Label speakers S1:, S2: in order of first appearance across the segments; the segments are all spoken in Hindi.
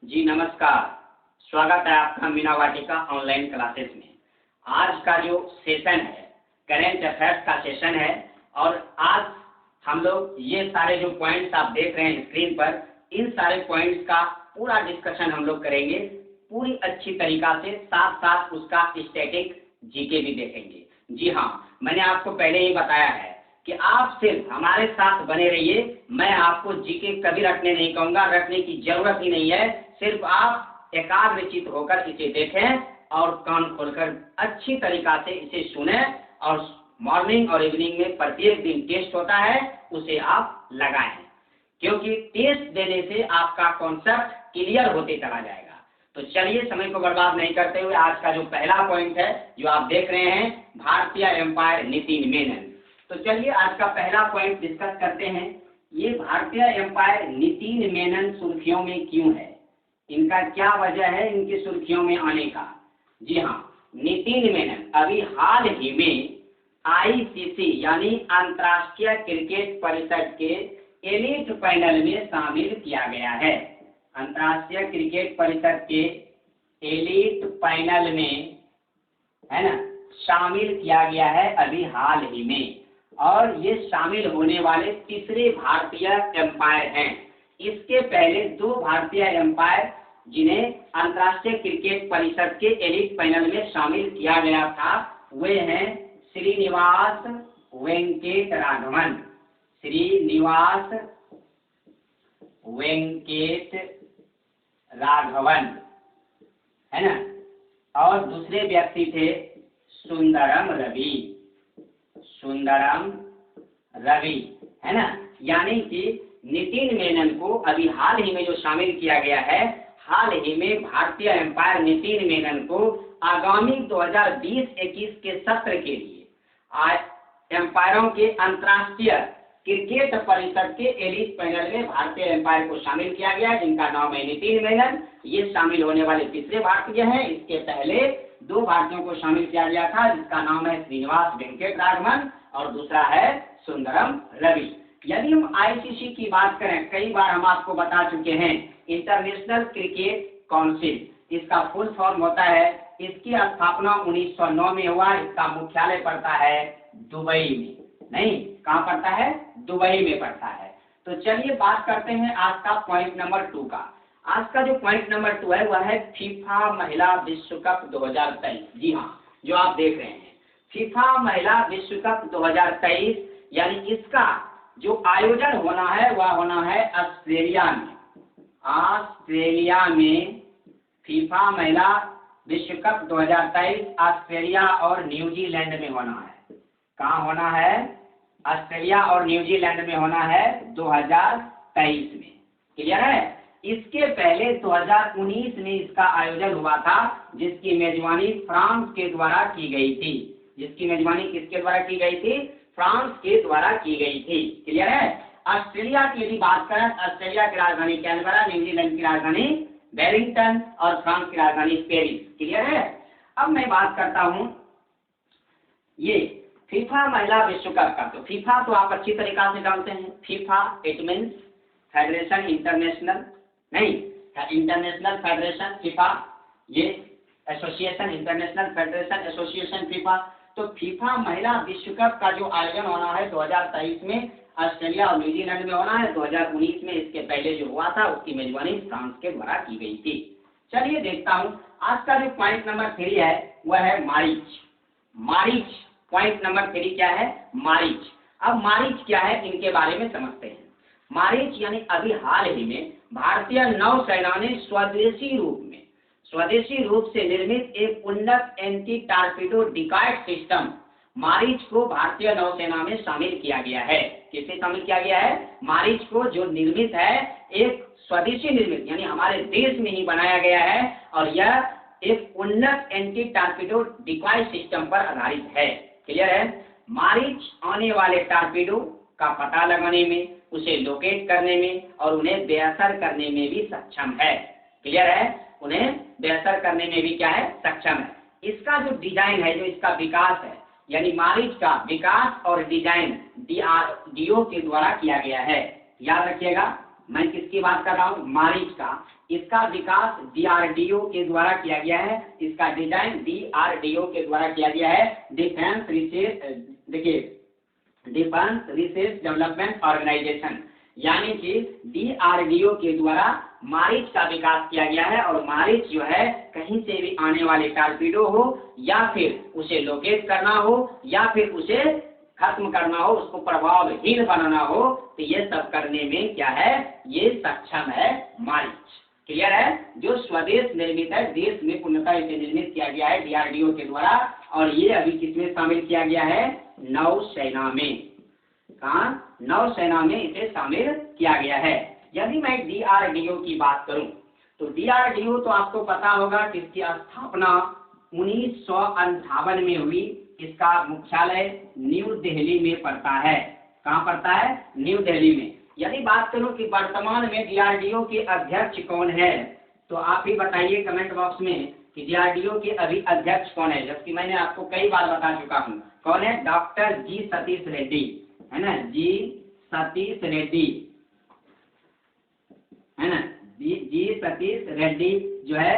S1: जी नमस्कार। स्वागत है आपका मीना वाटिका ऑनलाइन क्लासेस में। आज का जो सेशन है करेंट अफेयर्स का सेशन है और आज हम लोग ये सारे जो पॉइंट्स आप देख रहे हैं स्क्रीन पर, इन सारे पॉइंट्स का पूरा डिस्कशन हम लोग करेंगे पूरी अच्छी तरीका से, साथ साथ उसका स्टैटिक जीके भी देखेंगे। जी हाँ, मैंने आपको पहले ही बताया है कि आप सिर्फ हमारे साथ बने रहिए। मैं आपको जीके कभी रटने नहीं कहूँगा, रटने की जरूरत ही नहीं है। सिर्फ आप एकाग्रचित्त होकर इसे देखें और कान खोलकर अच्छी तरीका से इसे सुने और मॉर्निंग और इवनिंग में प्रत्येक दिन टेस्ट होता है, उसे आप लगाएं, क्योंकि टेस्ट देने से आपका कॉन्सेप्ट क्लियर होते चला जाएगा। तो चलिए समय को बर्बाद नहीं करते हुए आज का जो पहला पॉइंट है जो आप देख रहे हैं, भारतीय एम्पायर नितिन मेनन। तो चलिए आज का पहला पॉइंट डिस्कस करते हैं। ये भारतीय एम्पायर नितिन मेनन सुर्खियों में क्यों है, इनका क्या वजह है इनकी सुर्खियों में आने का। जी हाँ, नितिन मेनन अभी हाल ही में आईसीसी यानी अंतर्राष्ट्रीय क्रिकेट परिषद के एलीट पैनल में शामिल किया गया है। अंतर्राष्ट्रीय क्रिकेट परिषद के एलीट पैनल में, है ना, शामिल किया गया है अभी हाल ही में, और ये शामिल होने वाले तीसरे भारतीय एम्पायर हैं। इसके पहले दो भारतीय एम्पायर जिन्हें अंतर्राष्ट्रीय क्रिकेट परिषद के एलीट पैनल में शामिल किया गया था, वे हैं श्रीनिवास वेंकटराघवन, श्रीनिवास वेंकटराघवन, है ना, और दूसरे व्यक्ति थे सुंदरम रवि, सुंदरम रवि, है ना। यानी कि नितिन मेनन को अभी हाल ही में जो शामिल किया गया है, हाल ही में भारतीय एम्पायर नितिन मेनन को आगामी 2020-21 के सत्र के लिए एम्पायरों के अंतर्राष्ट्रीय क्रिकेट परिषद के एलीट पैनल में भारतीय एम्पायर को शामिल किया गया, जिनका नाम है नितिन मेनन। ये शामिल होने वाले तीसरे भारतीय हैं। इसके पहले दो भारतीयों को शामिल किया गया था, जिसका नाम है श्रीनिवास वेंकटराघवन और दूसरा है सुंदरम रवि। यदि हम आईसीसी की बात करें, कई बार हम आपको बता चुके हैं, इंटरनेशनल क्रिकेट काउंसिल, इसका फुल फॉर्म होता है। इसकी स्थापना 1909 में हुआ। इसका मुख्यालय पड़ता है दुबई में, नहीं कहाँ पड़ता है, दुबई में पड़ता है। तो चलिए बात करते हैं आज का पॉइंट नंबर 2 का। आज का जो पॉइंट नंबर 2 है वह है फीफा महिला विश्व कप 2023। जी हाँ, जो आप देख रहे हैं फीफा महिला विश्व कप 2023, यानी इसका जो आयोजन होना है वह होना है ऑस्ट्रेलिया में। ऑस्ट्रेलिया में फीफा महिला विश्व कप 2023 ऑस्ट्रेलिया और न्यूजीलैंड में होना है। कहाँ होना है, ऑस्ट्रेलिया और न्यूजीलैंड में होना है 2023 में। क्लियर है। इसके पहले 2019 में इसका आयोजन हुआ था, जिसकी मेजबानी फ्रांस के द्वारा की गई थी। जिसकी मेजबानी किसके द्वारा की गई थी, फ्रांस के द्वारा की गई थी। क्लियर है। ऑस्ट्रेलिया की यदि बात करें, ऑस्ट्रेलिया की राजधानी कैनबरा, न्यूजीलैंड की राजधानी वेलिंगटन और फ्रांस की राजधानी पेरिस। क्लियर है। अब मैं बात करता हूं ये फीफा महिला विश्व कप का। तो फीफा तो आप अच्छी तरीका से जानते हैं। FIFA it means federation international, नहीं इंटरनेशनल फेडरेशन फीफा, ये association international federation association FIFA. तो फीफा महिला विश्व कप का जो आयोजन होना है 2023 में ऑस्ट्रेलिया और न्यूजीलैंड में होना है। 2019 में इसके पहले जो हुआ था उसकी मेजबानी फ्रांस के द्वारा की गई थी। चलिए देखता हूं आज का जो पॉइंट नंबर 3 है वह है मारीच। मारीच पॉइंट नंबर 3 क्या है, मारीच। अब मारीच क्या है इनके बारे में समझते हैं। मारीच यानी अभी हाल ही में भारतीय नौसेना ने स्वदेशी रूप से निर्मित एक उन्नत anti torpedo decoy system Maareech को भारतीय नौसेना में शामिल किया गया है। किसे शामिल किया गया है, मारीच को, जो निर्मित है एक स्वदेशी निर्मित यानी हमारे देश में ही बनाया गया है, और यह एक उन्नत एंटी टारपीडो डिकॉय सिस्टम पर आधारित है। क्लियर है। मारीच आने वाले टारपीडो का पता लगाने में, उसे लोकेट करने में और उन्हें बेअसर करने में भी सक्षम है। क्लियर है। उन्हें बेअसर करने में भी क्या है, सक्षम है। इसका जो डिजाइन है, जो इसका विकास है, यानी मारीच का विकास और डिजाइन DRDO के द्वारा किया गया है। याद रखिएगा, मैं किसकी बात कर रहा हूँ, मारीच का। इसका विकास डीआरडीओ के द्वारा किया गया है, इसका डिजाइन डीआरडीओ के द्वारा किया गया है, डिफेंस रिसर्च, देखिए डिफेंस रिसर्च डेवलपमेंट ऑर्गेनाइजेशन, यानी कि डीआरडीओ के द्वारा मारीच का विकास किया गया है। और मारीच जो है कहीं से भी आने वाले टारपीडो हो या फिर उसे लोकेट करना हो या फिर उसे खत्म करना हो, उसको प्रभावहीन बनाना हो, तो ये सब करने में क्या है, ये सक्षम है मारीच। क्लियर है, जो स्वदेश निर्मित है, देश में पूर्णतः इसे निर्मित किया गया है डीआरडीओ के द्वारा। और ये अभी किसमें शामिल किया गया है, नौसेना में। कहाँ, नौसेना में इसे शामिल किया गया है। यदि मैं डीआरडीओ की बात करूं तो डीआरडीओ तो आपको पता होगा कि इसकी स्थापना 1958 में हुई। इसका मुख्यालय न्यू दिल्ली में पड़ता है। कहाँ पड़ता है, न्यू दिल्ली में। यदि बात करूं कि वर्तमान में डीआरडीओ के अध्यक्ष कौन है, तो आप ही बताइए कमेंट बॉक्स में कि डीआरडीओ के अभी अध्यक्ष कौन है, जबकि मैंने आपको कई बार बता चुका हूं। कौन है, डॉक्टर जी सतीश रेड्डी, है ना, जी सतीश रेड्डी, है ना, जी सतीश रेड्डी जो है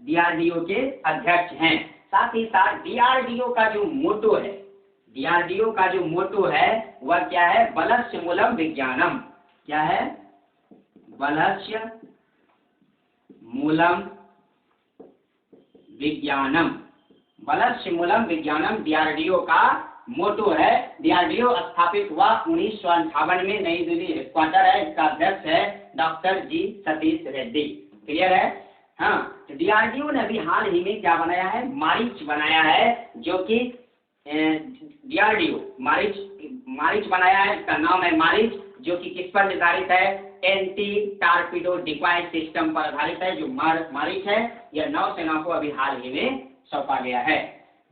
S1: डीआरडीओ के अध्यक्ष हैं। साथ ही साथ डीआरडीओ का जो मोटो है, डीआरडीओ का जो मोटो है वह क्या है, बलस्य मूलम विज्ञानम। क्या है, बलस्य मूलम विज्ञानम, बलस्य मूलम विज्ञानम डीआरडीओ का मोटो है। डीआरडीओ स्थापित हुआ 1958 में, नई दिल्ली हेडक्वार्टर है, इसका अध्यक्ष है डॉक्टर जी सतीश रेड्डी। क्लियर है, हाँ। तो डीआरडीओ ने अभी हाल ही में क्या बनाया है, मारीच बनाया है, जो कि डीआरडीओ मारीच बनाया है, इसका नाम है मारीच, जो कि किस पर निर्धारित है, एंटी टारपीडो डिवाइस सिस्टम पर आधारित है। जो मारीच है यह नौसेना को अभी हाल ही में सौंपा गया है।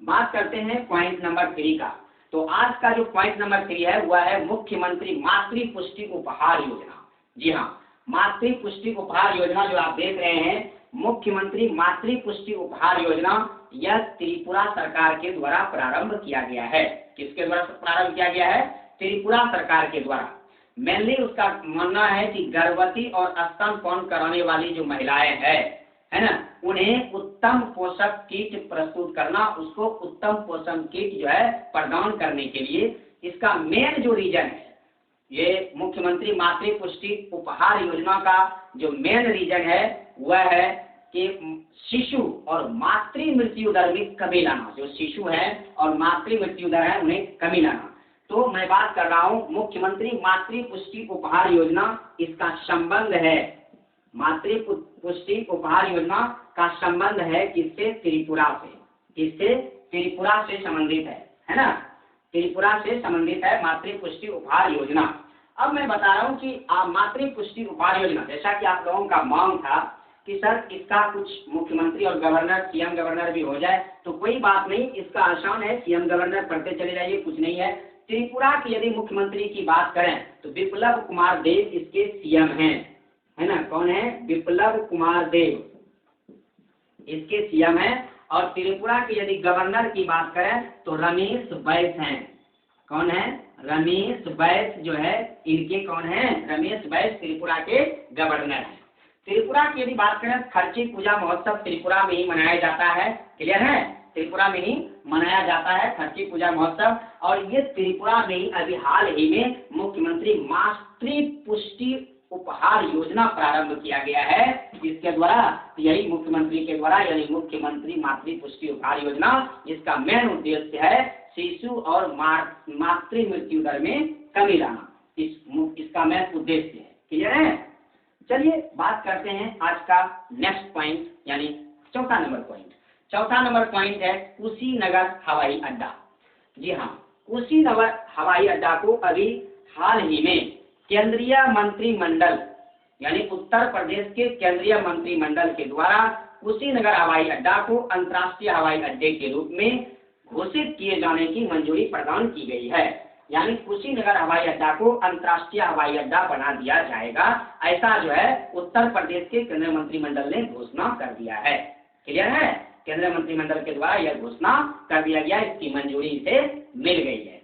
S1: बात करते हैं पॉइंट नंबर 3 का। तो आज का जो पॉइंट नंबर 3 है वह है मुख्यमंत्री मातृ पुष्टि उपहार योजना। जी हाँ, मातृ पुष्टि उपहार योजना जो आप देख रहे हैं, मुख्यमंत्री मातृ पुष्टि उपहार योजना, यह त्रिपुरा सरकार के द्वारा प्रारंभ किया गया है। किसके द्वारा प्रारंभ किया गया है, त्रिपुरा सरकार के द्वारा। मेनली उसका मानना है कि गर्भवती और स्तनपान कराने वाली जो महिलाएं हैं, है ना, उन्हें उत्तम पोषक किट प्रस्तुत करना, उसको उत्तम पोषण किट जो है प्रदान करने के लिए इसका मेन जो रीजन है, ये मुख्यमंत्री मातृ पुष्टि उपहार योजना का जो मेन रीजन है वह है कि शिशु और मातृ मृत्यु दर में कमी लाना। जो शिशु है और मातृ मृत्यु दर है उन्हें कमी लाना। तो मैं बात कर रहा हूँ मुख्यमंत्री मातृ पुष्टि उपहार योजना, इसका संबंध है, मातृ पुष्टि उपहार योजना का संबंध है किससे, त्रिपुरा से। किससे, त्रिपुरा से संबंधित है ना, त्रिपुरा से संबंधित है मातृ पुष्टि उपहार योजना। अब मैं बता रहा हूँ कि मातृ पुष्टि उपहार योजना, जैसा कि आप लोगों का मांग था कि सर इसका कुछ मुख्यमंत्री और गवर्नर, सीएम गवर्नर भी हो जाए, तो कोई बात नहीं, इसका आसान है, सीएम गवर्नर पढ़ते चले जाइए, कुछ नहीं है। त्रिपुरा की यदि मुख्यमंत्री की बात करें तो विप्लव कुमार देव इसके सीएम हैं, है ना, कौन है, विप्लव कुमार देव इसके सीएम हैं। और त्रिपुरा के यदि गवर्नर की बात करें तो रमेश बैस हैं। कौन है, रमेश बैस जो है, इनके कौन है, रमेश बैस त्रिपुरा के गवर्नर हैं। त्रिपुरा की यदि बात करें, खर्ची पूजा महोत्सव त्रिपुरा में ही मनाया जाता है। क्लियर है, त्रिपुरा में ही मनाया जाता है खर्ची पूजा महोत्सव। और ये त्रिपुरा में ही अभी हाल ही में मुख्यमंत्री मातृ पुष्टि उपहार योजना प्रारंभ किया गया है। इसके द्वारा, यही मुख्यमंत्री के द्वारा, यानी मुख्यमंत्री मातृ पुष्टि उपहार योजना, इसका मेन उद्देश्य है शिशु और मातृ मृत्यु दर में कमी लाना, इसका मेन उद्देश्य है। क्लियर है, चलिए बात करते हैं आज का नेक्स्ट पॉइंट, यानी चौथा नंबर पॉइंट। चौथा नंबर पॉइंट है कुशीनगर हवाई अड्डा। जी हाँ, कुशीनगर हवाई अड्डा को अभी हाल ही में केंद्रीय मंत्रिमंडल, यानी उत्तर प्रदेश के केंद्रीय मंत्रिमंडल के द्वारा कुशीनगर हवाई अड्डा को अंतर्राष्ट्रीय हवाई अड्डे के रूप में घोषित किए जाने की मंजूरी प्रदान की गई है। यानी कुशीनगर हवाई अड्डा को अंतर्राष्ट्रीय हवाई अड्डा बना दिया जाएगा, ऐसा जो है उत्तर प्रदेश के केंद्रीय मंत्रिमंडल ने घोषणा कर दिया है। क्लियर है, केंद्रीय मंत्रिमंडल के द्वारा यह घोषणा कर दिया गया, इसकी मंजूरी इसे मिल गई है।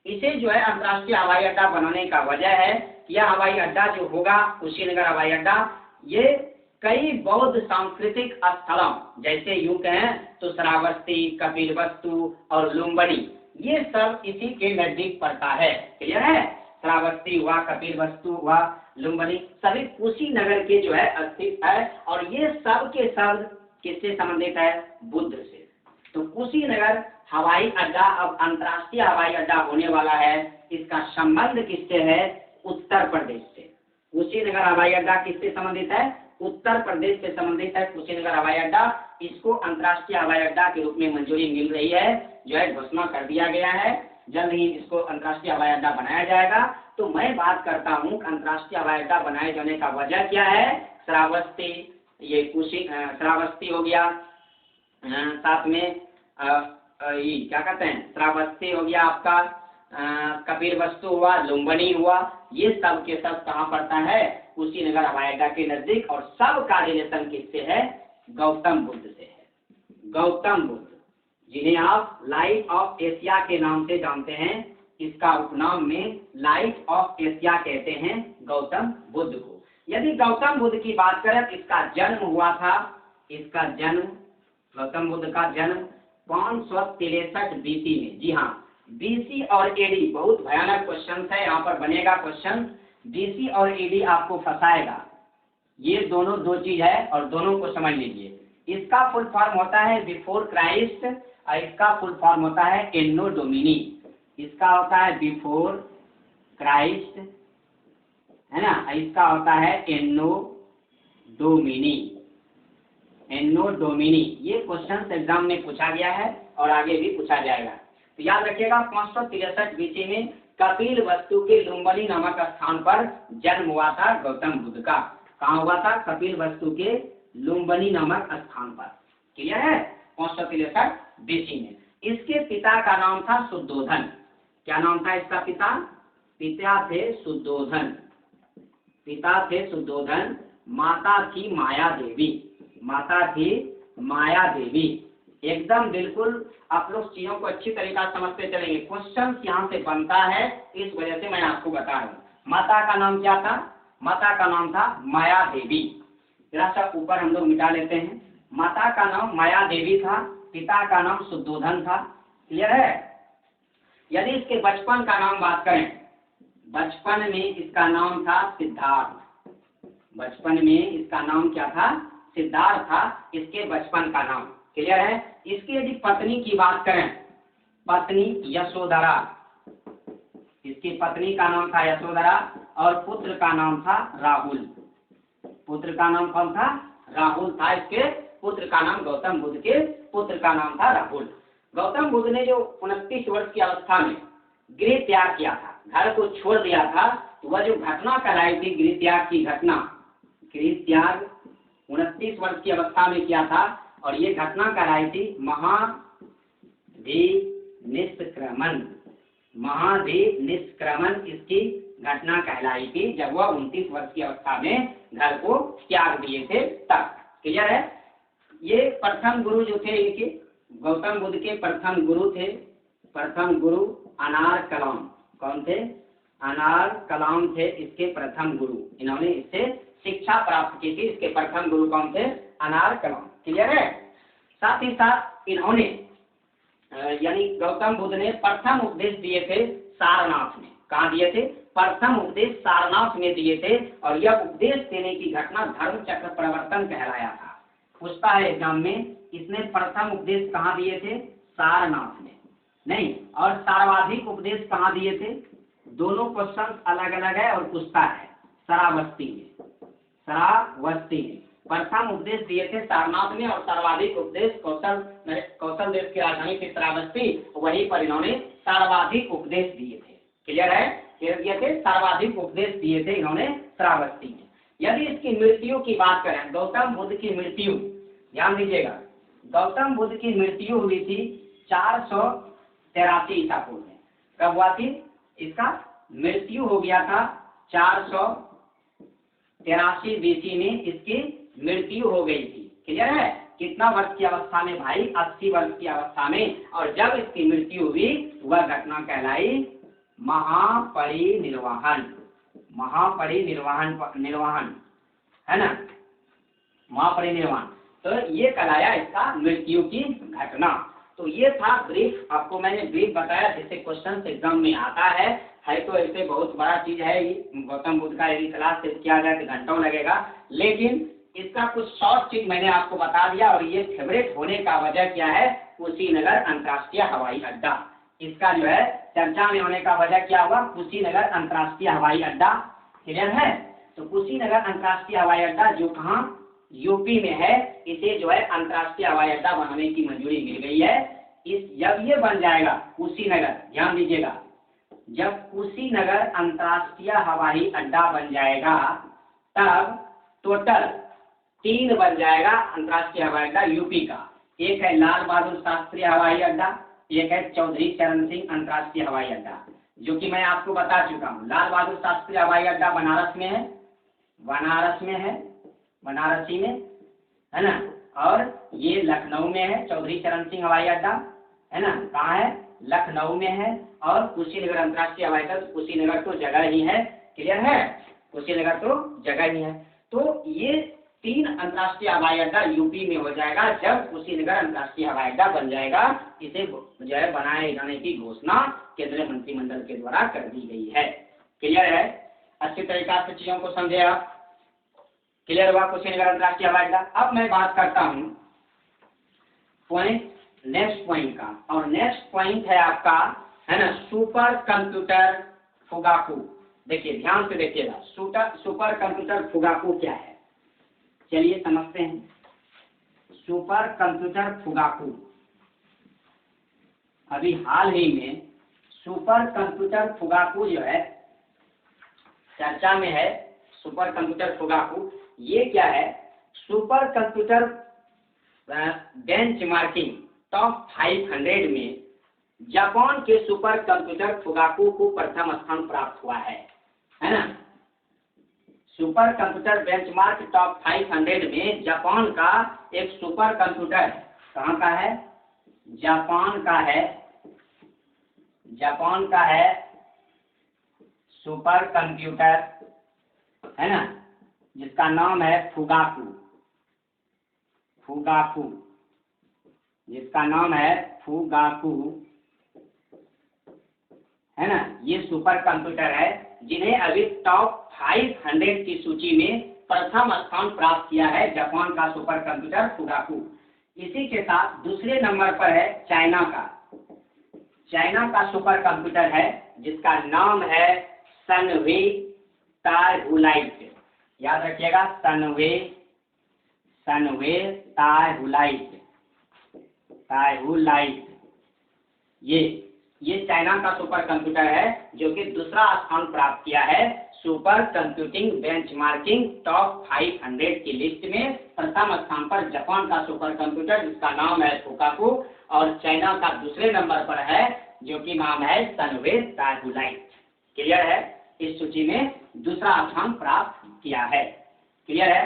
S1: इसे जो है अंतर्राष्ट्रीय हवाई अड्डा बनाने का वजह है यह हवाई अड्डा जो होगा कुशीनगर हवाई अड्डा, ये कई बौद्ध सांस्कृतिक स्थलों जैसे यूं कहें तो श्रावस्ती, कपिलवस्तु और लुम्बिनी, ये सब इसी के नजदीक पड़ता है। क्लियर है? श्रावस्ती हुआ, कपिलवस्तु हुआ, लुम्बिनी सभी कुशीनगर के जो है स्थित है और ये सब के सब किससे संबंधित है? बुद्ध से। तो कुशीनगर हवाई अड्डा अब अंतर्राष्ट्रीय हवाई अड्डा होने वाला है, इसका संबंध किससे है? उत्तर प्रदेश से। कुशीनगर हवाई अड्डा किससे संबंधित है? उत्तर प्रदेश से संबंधित है कुशीनगर हवाई अड्डा। इसको अंतर्राष्ट्रीय हवाई अड्डा के रूप में मंजूरी मिल रही है, जो है घोषणा कर दिया गया है, जल्द ही इसको अंतर्राष्ट्रीय हवाई अड्डा बनाया जाएगा। तो मैं बात करता हूँ अंतर्राष्ट्रीय हवाई अड्डा बनाए जाने का वजह क्या है? श्रावस्ती, ये श्रावस्ती हो गया, साथ में ये क्या कहते हैं, श्रावस्ती हो गया आपका, कपिलवस्तु हुआ, लुम्बिनी हुआ, ये सब के सब कहाँ पड़ता है? कुशीनगर हवाई अड्डा के नजदीक। और सब का रिलेशन किससे है? गौतम बुद्ध से है। गौतम बुद्ध, जिन्हें आप लाइट ऑफ एशिया के नाम से जानते हैं, इसका उपनाम में लाइट ऑफ एशिया कहते हैं गौतम बुद्ध को। यदि गौतम बुद्ध की बात करें, इसका जन्म हुआ था, इसका जन्म, गौतम बुद्ध का जन्म 563 बीसी में। जी हाँ, बीसी और एडी बहुत भयानक क्वेश्चन है, यहाँ पर बनेगा क्वेश्चन, बीसी और एडी आपको फंसाएगा। ये दोनों दो चीज है और दोनों को समझ लीजिए। इसका फुल फॉर्म होता है बिफोर क्राइस्ट और इसका फुल फॉर्म होता है एन्नो डोमिनी। इसका होता है बिफोर क्राइस्ट, है ना, इसका होता है एन्नो डोमिनी। एन्नो डोमिनी, ये क्वेश्चन एग्जाम में पूछा गया है और आगे भी पूछा जाएगा। तो याद रखिएगा 563 बीसी में कपिलवस्तु के लुम्बिनी नामक स्थान पर जन्म हुआ था गौतम बुद्ध का। कहाँ हुआ था? कपिलवस्तु के लुम्बिनी नामक स्थान पर। क्लियर है? 563 बीसी में। इसके पिता का नाम था शुद्धोधन। क्या नाम था इसका पिता? पिता थे शुद्धोधन। पिता थे शुद्धोधन, माता थी माया देवी। माता थी माया देवी। एकदम बिल्कुल आप लोग चीजों को अच्छी तरीका समझते चलेंगे, क्वेश्चन यहाँ से बनता है, इस वजह से मैं आपको बता रहा हूँ। माता का नाम क्या था? माता का नाम था माया देवी। जरा सा ऊपर हम लोग मिटा लेते हैं। माता का नाम माया देवी था, पिता का नाम शुद्धोधन था। क्लियर है? यदि इसके बचपन का नाम बात करें, बचपन में इसका नाम था सिद्धार्थ। बचपन में इसका नाम क्या था? सिद्धार्थ था इसके बचपन का नाम। क्लियर है? इसकी यदि पत्नी की बात करें, पत्नी यशोधरा, इसकी पत्नी का नाम था यशोधरा और पुत्र का नाम था राहुल। पुत्र का नाम कौन था? राहुल था। इसके पुत्र का नाम, गौतम बुद्ध के पुत्र का नाम था राहुल। गौतम बुद्ध ने जो 29 वर्ष की अवस्था में गृह त्याग किया था, घर को छोड़ दिया था, तो वह जो घटना कहलाई थी गृह त्याग की घटना, गृह त्याग 29 वर्ष की अवस्था में किया था और ये घटना कहलाई थी महाधि निष्क्रमण। महाधि निष्क्रमण इसकी घटना कहलाई थी जब वह 29 वर्ष की अवस्था में घर को त्याग दिए थे तब। क्लियर है? ये प्रथम गुरु जो थे इनके, गौतम बुद्ध के प्रथम गुरु थे, प्रथम गुरु अनार कलाम। कौन थे? अनार कलाम थे इसके प्रथम गुरु। इन्होंने इससे शिक्षा प्राप्त की थी। इसके प्रथम गुरु कौन थे? अनार कलाम। क्लियर है? साथ ही साथ इन्होंने यानी गौतम बुद्ध ने प्रथम उपदेश दिए थे सारनाथ में। कहाँ दिए थे? प्रथम उपदेश सारनाथ में दिए थे और यह उपदेश देने की घटना धर्म चक्र प्रवर्तन कहलाया था। पूछता है एग्जाम में, इसने प्रथम उपदेश कहाँ दिए थे? सारनाथ में। नहीं, और सर्वाधिक उपदेश कहाँ दिए थे? दोनों क्वेश्चन अलग अलग है और पूछता है श्रावस्ती में। श्रावस्ती में प्रथम उपदेश दिए थे सारनाथ में और सर्वाधिक उपदेश कौशल देश की राजधानी थी श्रावस्ती, वहीं पर इन्होंने सर्वाधिक उपदेश दिए थे। क्लियर है? दिए थे सर्वाधिक उपदेश दिए थे इन्होंने श्रावस्ती में। यदि इसकी मृत्यु की बात करें, गौतम बुद्ध की मृत्यु, ध्यान दीजिएगा, गौतम बुद्ध की मृत्यु हुई थी 483 ईसा पूर्व में। कब हुआ थी? इसका मृत्यु हो गया था 483 बीसी में इसकी मृत्यु हो गई थी। क्लियर है? कितना वर्ष की अवस्था में भाई? 80 वर्ष की अवस्था में। और जब इसकी मृत्यु हुई वह घटना कहलाई महापरिनिर्वाण। महापरिनिर्वाण निर्वाहन, है ना, महापरिनिर्वाण। तो ये कहलाया इसका मृत्यु की घटना। तो ये था ब्रीफ, आपको मैंने ब्रीफ बताया जिससे क्वेश्चन एग्जाम में आता है तो ऐसे बहुत बड़ा चीज है ये, गौतम बुद्ध का यदि क्लास से किया जाए तो घंटों लगेगा, लेकिन इसका कुछ शॉर्ट चीज मैंने आपको बता दिया। और ये फेवरेट होने का वजह क्या है, कुशीनगर अंतर्राष्ट्रीय हवाई अड्डा, इसका जो है चर्चा में होने का वजह क्या हुआ, कुशीनगर अंतर्राष्ट्रीय हवाई अड्डा। क्लियर है? तो कुशीनगर अंतर्राष्ट्रीय हवाई अड्डा जो कहाँ, यूपी में है, इसे जो है अंतर्राष्ट्रीय हवाई अड्डा बनाने की मंजूरी मिल गई है। जब ये बन जाएगा कुशीनगर, ध्यान दीजिएगा, जब कुशीनगर अंतर्राष्ट्रीय हवाई अड्डा बन जाएगा तब टोटल 3 बन जाएगा अंतर्राष्ट्रीय हवाई अड्डा यूपी का। एक है लाल बहादुर शास्त्री हवाई अड्डा, एक है चौधरी चरण सिंह अंतर्राष्ट्रीय हवाई अड्डा, जो कि मैं आपको बता चुका हूँ। लाल बहादुर शास्त्री हवाई अड्डा बनारस में है, बनारसी में, है ना, और ये लखनऊ में है चौधरी चरण सिंह हवाई अड्डा, है ना, कहाँ है, लखनऊ में है। और कुशीनगर अंतर्राष्ट्रीय हवाई अड्डा, कुशीनगर तो जगह ही है। क्लियर है? कुशीनगर तो जगह ही है। तो ये 3 अंतर्राष्ट्रीय हवाई अड्डा यूपी में हो जाएगा जब कुशीनगर अंतर्राष्ट्रीय हवाई अड्डा बन जाएगा। इसे जो है बनाए जाने की घोषणा केंद्रीय मंत्रिमंडल के द्वारा कर दी गई है। क्लियर है? अच्छी तरीका से चीजों को समझे आप। क्लियर हुआ कुशीनगर अंतर्राष्ट्रीय हवाई अड्डा। अब मैं बात करता हूँ पॉइंट, नेक्स्ट पॉइंट का, और नेक्स्ट पॉइंट है आपका, है ना, सुपर कंप्यूटर फुगाकू। देखिए ध्यान से देखिएगा, सुपर कंप्यूटर फुगाकू क्या है, चलिए समझते हैं। सुपर कंप्यूटर फुगाकू, अभी हाल ही में सुपर कंप्यूटर फुगाकू जो है चर्चा में है। सुपर कंप्यूटर फुगाकू ये क्या है, सुपर कंप्यूटर बेंचमार्किंग टॉप 500 में जापान के सुपर कंप्यूटर फुगाकू को प्रथम स्थान प्राप्त हुआ है ना। सुपर कंप्यूटर बेंचमार्क टॉप 500 में जापान का एक सुपर कंप्यूटर, कहाँ का है, जापान का है सुपर कंप्यूटर, है ना, जिसका नाम है फुगाकू, जिसका नाम है फुगाकू, है ना। ये सुपर कंप्यूटर है जिन्हें अभी टॉप 500 की सूची में प्रथम स्थान प्राप्त किया है, जापान का सुपर कंप्यूटर फुगाकू। इसी के साथ दूसरे नंबर पर है चाइना का सुपर कंप्यूटर है जिसका नाम है सनवे ताइहुलाइट। याद रखिएगा, सनवे ताइहुलाइट। ये चाइना का सुपर कंप्यूटर है जो कि दूसरा स्थान प्राप्त किया है सुपर कंप्यूटिंग बेंचमार्किंग टॉप 500 की लिस्ट में। प्रथम स्थान पर जापान का सुपर कंप्यूटर जिसका नाम है फुगाकू, और चाइना का दूसरे नंबर पर है जो कि नाम है सनवे ताइहुलाइट। क्लियर है? इस सूची में दूसरा स्थान प्राप्त किया है। क्लियर है?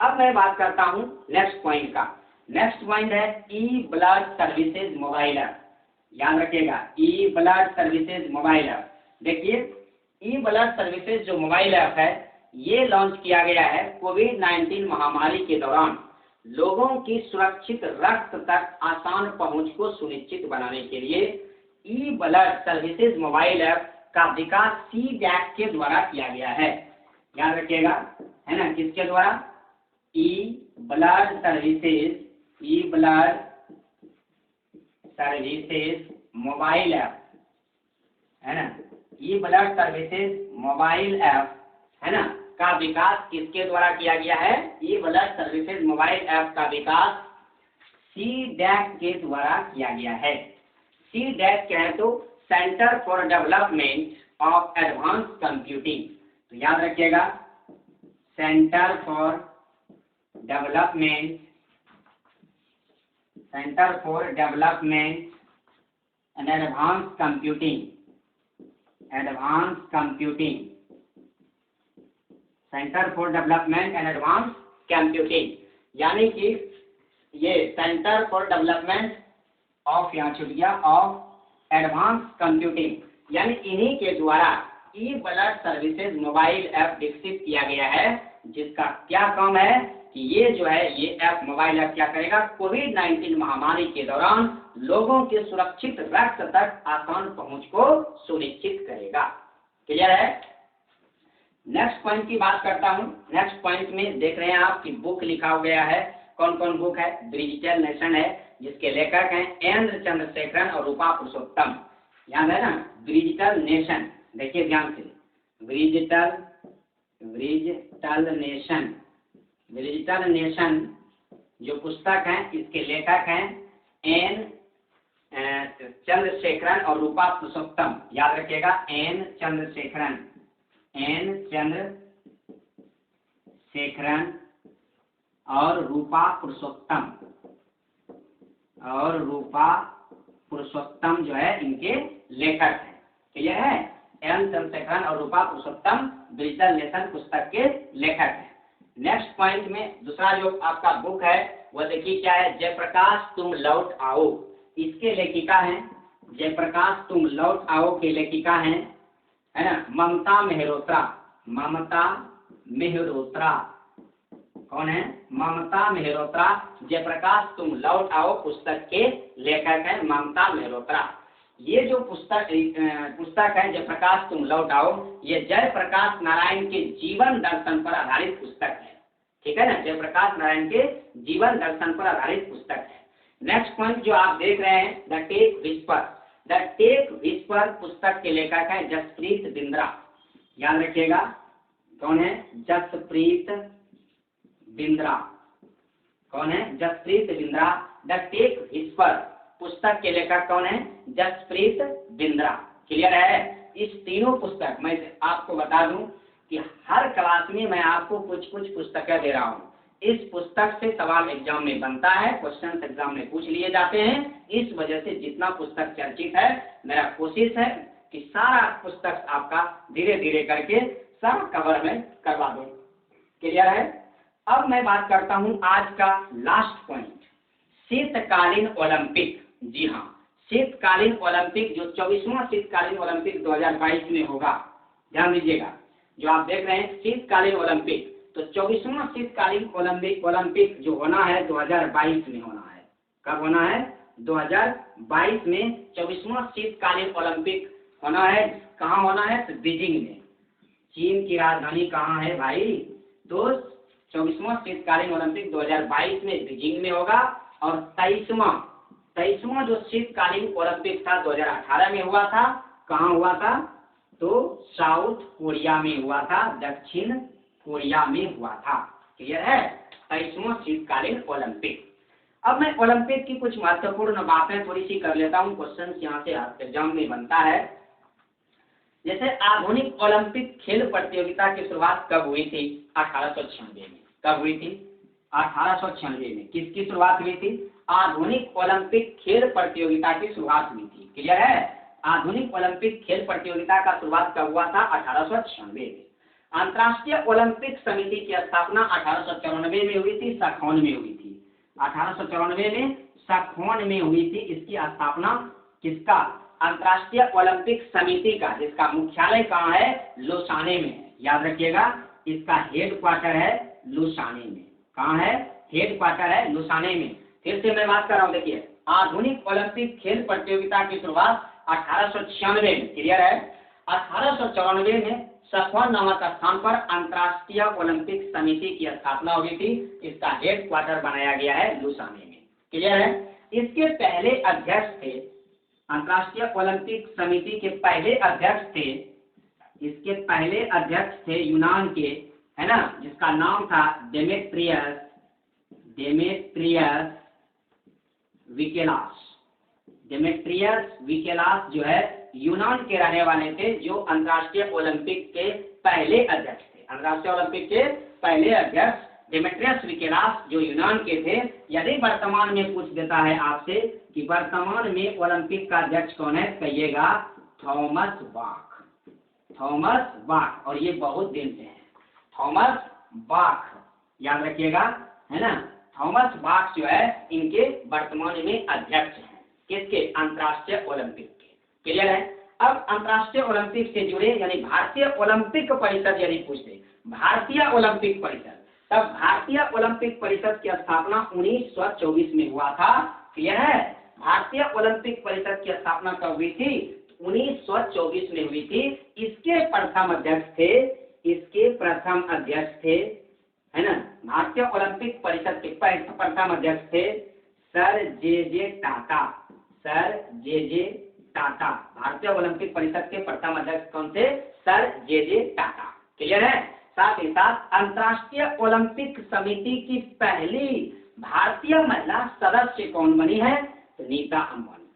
S1: अब मैं बात करता हूं नेक्स्ट पॉइंट का। नेक्स्ट पॉइंट है ई ब्लड सर्विसेज मोबाइल ऐप। याद रखिएगा, ई ब्लड सर्विसेज मोबाइल ऐप। देखिए, ई ब्लड सर्विसेज जो मोबाइल ऐप है ये लॉन्च किया गया है कोविड-19 महामारी के दौरान लोगों की सुरक्षित रक्त तक आसान पहुंच को सुनिश्चित बनाने के लिए। ई ब्लड सर्विसेज मोबाइल ऐप का विकास सीडैक के द्वारा किया गया है। याद रखिएगा, है ना, किसके द्वारा, ई ब्लड सर्विसेज मोबाइल ऐप, है ना, ई ब्लड सर्विसेज मोबाइल ऐप, है ना, का विकास किसके द्वारा किया गया है, ई ब्लड सर्विसेज मोबाइल ऐप का विकास सीडैक के द्वारा किया गया है। सीडैक क्या है, तो centre for development of advance computing. तो याद रखिएगा, centre for development and advance computing, centre for development and advance computing, यानी कि ये सेंटर फॉर डेवलपमेंट ऑफ, यहाँ छूट गया, ऑफ एडवांस कंप्यूटिंग, यानी इन्हीं के द्वारा ई ब्लड सर्विसेज मोबाइल ऐप विकसित किया गया है, जिसका क्या काम है कि ये जो है ये ऐप मोबाइल ऐप क्या करेगा, कोविड-19 महामारी के दौरान लोगों के सुरक्षित रक्त तक आसान पहुंच को सुनिश्चित करेगा। क्लियर है। नेक्स्ट पॉइंट की बात करता हूं। नेक्स्ट पॉइंट में देख रहे हैं आप कि बुक लिखा गया है। कौन कौन बुक है? डिजिटल नेशन है, जिसके लेखक हैं एन चंद्रशेखरन और रूपा पुरुषोत्तम। याद है ना, डिजिटल नेशन। देखिए ध्यान से, डिजिटल नेशन जो पुस्तक है, इसके लेखक हैं एन चंद्रशेखरन और रूपा पुरुषोत्तम। याद रखिएगा, एन चंद्रशेखरन और रूपा पुरुषोत्तम जो है इनके लेखक हैं। क्लियर है। एन चंद्रशेखरन और रूपा पुरुषोत्तम डिजिटल नेशन पुस्तक के लेखक हैं। नेक्स्ट पॉइंट में दूसरा जो आपका बुक है वह देखिए क्या है, जयप्रकाश तुम लौट आओ। इसके लेखिका हैं जयप्रकाश तुम लौट आओ के लेखिका हैं, है ना, ममता मेहरोत्रा। कौन है? ममता मेहरोत्रा। जयप्रकाश तुम लौट आओ पुस्तक के लेखक हैं ममता मेहरोत्रा। ये जो पुस्तक है जयप्रकाश तुम लौट आओ, ये जयप्रकाश नारायण के जीवन दर्शन पर आधारित पुस्तक है। ठीक है ना, जयप्रकाश नारायण के जीवन दर्शन पर आधारित पुस्तक है। नेक्स्ट पॉइंट जो आप देख रहे हैं, द टेक विस्पर पुस्तक के लेखक है जसप्रीत बिंद्रा। याद रखिएगा, कौन है? जसप्रीत बिंद्रा। कौन है? Jaspreet Bindra. The tech whisper पुस्तक के लेखक कौन है? जसप्रीत बिंद्रा। क्लियर है। इस तीनों पुस्तक मैं आपको बता दूं कि हर क्लास में मैं आपको कुछ पुस्तकें दे रहा हूं। इस पुस्तक से सवाल एग्जाम में बनता है, क्वेश्चन एग्जाम में पूछ लिए जाते हैं। इस वजह से जितना पुस्तक चर्चित है, मेरा कोशिश है कि सारा पुस्तक आपका धीरे धीरे करके सारा कवर में करवा दूं। क्लियर है। अब मैं बात करता हूं आज का लास्ट पॉइंट, शीतकालीन ओलंपिक। जी हाँ, शीतकालीन ओलंपिक जो 24वां शीतकालीन ओलंपिक 2022 में होगा। ध्यान दीजिएगा, जो आप देख रहे हैं शीतकालीन ओलंपिक, तो 24वां शीतकालीन ओलंपिक जो होना है 2022 में होना है। कब होना है? 2022 में 24वां शीतकालीन ओलंपिक होना है। कहाँ होना है? तो बीजिंग में। चीन की राजधानी कहाँ है भाई? तो 24वां शीतकालीन ओलंपिक 2022 में बीजिंग में होगा। और 23वां जो शीतकालीन ओलंपिक था 2018 में हुआ था। कहाँ हुआ था? तो साउथ कोरिया में हुआ था, दक्षिण कोरिया में हुआ था। क्लियर है। 23वां शीतकालीन ओलंपिक। अब मैं ओलंपिक की कुछ महत्वपूर्ण बातें थोड़ी सी कर लेता हूँ, क्वेश्चन यहाँ से एग्जाम में बनता है। जैसे आधुनिक ओलंपिक खेल प्रतियोगिता की शुरुआत कब हुई थी? 1896 में। कब हुई थी? 1896 में। किसकी शुरुआत हुई थी? आधुनिक ओलंपिक खेल प्रतियोगिता की शुरुआत हुई थी। क्लियर है। आधुनिक ओलंपिक खेल प्रतियोगिता का शुरुआत कब हुआ था? 1896 में। अंतर्राष्ट्रीय ओलंपिक समिति की स्थापना 1894 में हुई थी, सखौन में हुई थी। 1894 में सखौन में हुई थी इसकी स्थापना। किसका? अंतर्राष्ट्रीय ओलंपिक समिति का, जिसका मुख्यालय कहाँ है? लुसाने में है। याद रखिएगा, इसका हेड क्वार्टर है लुसाने में। कहाँ है? हेड क्वार्टर है लुसाने में। फिर से मैं बात कर रहा हूँ, देखिए, आधुनिक ओलंपिक खेल प्रतियोगिता की शुरुआत 1896 में। क्लियर है। 1894 में सखौन नामक स्थान पर अंतर्राष्ट्रीय ओलंपिक समिति की स्थापना हुई थी। इसका हेड क्वार्टर बनाया गया है लुसाने में। क्लियर है। इसके पहले अध्यक्ष थे, अंतर्राष्ट्रीय ओलंपिक समिति के पहले अध्यक्ष थे, इसके पहले अध्यक्ष थे यूनान के, है ना, जिसका नाम था डेमेट्रियस विकेलास जो है यूनान के रहने वाले थे, जो अंतर्राष्ट्रीय ओलंपिक के पहले अध्यक्ष थे। अंतर्राष्ट्रीय ओलंपिक के पहले अध्यक्ष डेमेट्रियस विकेलास जो यूनान के थे। यदि वर्तमान में पूछ देता है आपसे कि वर्तमान में ओलंपिक का अध्यक्ष कौन है, कहिएगा थॉमस बाख। और ये बहुत दिन से है, थॉमस बाख। याद रखिएगा, है ना। थॉमस बाख जो है इनके वर्तमान में अध्यक्ष हैं। किसके? अंतर्राष्ट्रीय ओलंपिक के। क्लियर है। अब अंतर्राष्ट्रीय ओलंपिक से जुड़े यानी भारतीय ओलंपिक परिषद यदि पूछते, भारतीय ओलंपिक परिषद, तब भारतीय ओलंपिक परिषद की स्थापना 1924 में हुआ था। क्लियर है? भारतीय ओलंपिक परिषद की स्थापना कब हुई थी? 1924 में हुई थी। इसके प्रथम अध्यक्ष थे, है ना, भारतीय ओलंपिक परिषद के प्रथम अध्यक्ष थे सर जे टाटा। सर जे टाटा भारतीय ओलंपिक परिषद के प्रथम अध्यक्ष कौन थे? सर जे टाटा। क्लियर है? साथ ही साथ अंतर्राष्ट्रीय ओलंपिक समिति की पहली भारतीय महिला सदस्य कौन बनी है? तो नीता अंबानी।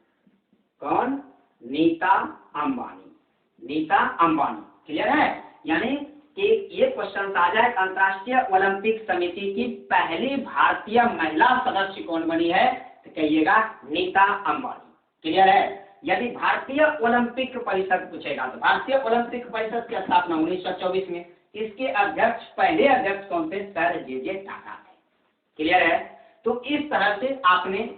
S1: कौन? नीता अंबानी। नीता अंबानी। क्लियर है? यानी कि ये क्वेश्चन आ जाए, अंतर्राष्ट्रीय ओलंपिक समिति की पहली भारतीय महिला सदस्य कौन बनी है? तो कहिएगा नीता अंबानी। क्लियर है? यदि भारतीय ओलंपिक परिषद पूछेगा तो भारतीय ओलंपिक परिषद की स्थापना 1924 में, इसके अध्यक्ष पहले अध्यक्ष कौन थे? सर जे टाटा थे। क्लियर है? तो इस तरह से आपने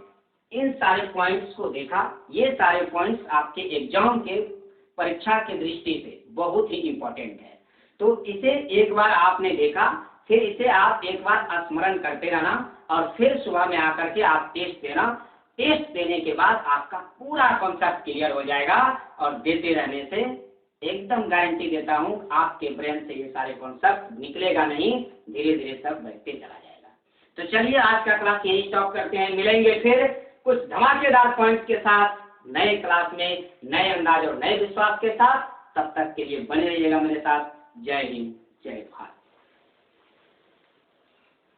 S1: इन सारे पॉइंट्स को देखा। ये सारे पॉइंट्स आपके एग्जाम के परीक्षा के दृष्टि से बहुत ही इंपॉर्टेंट है। तो इसे एक बार आपने देखा, फिर इसे आप एक बार स्मरण करते रहना और फिर सुबह में आकर के आप टेस्ट देना। टेस्ट देने के बाद आपका पूरा कॉन्सेप्ट क्लियर हो जाएगा और देते रहने से एकदम गारंटी देता हूं आपके ब्रेन से ये सारे कॉन्सेप्ट निकलेगा नहीं, धीरे धीरे सब बढ़ते चला जाएगा। तो चलिए आज का क्लास यही स्टॉप करते हैं। मिलेंगे फिर कुछ धमाकेदार पॉइंट्स के साथ नए क्लास में, नए अंदाज और नए विश्वास के साथ। तब तक के लिए बने रहिएगा मेरे साथ। जय हिंद, जय भारत।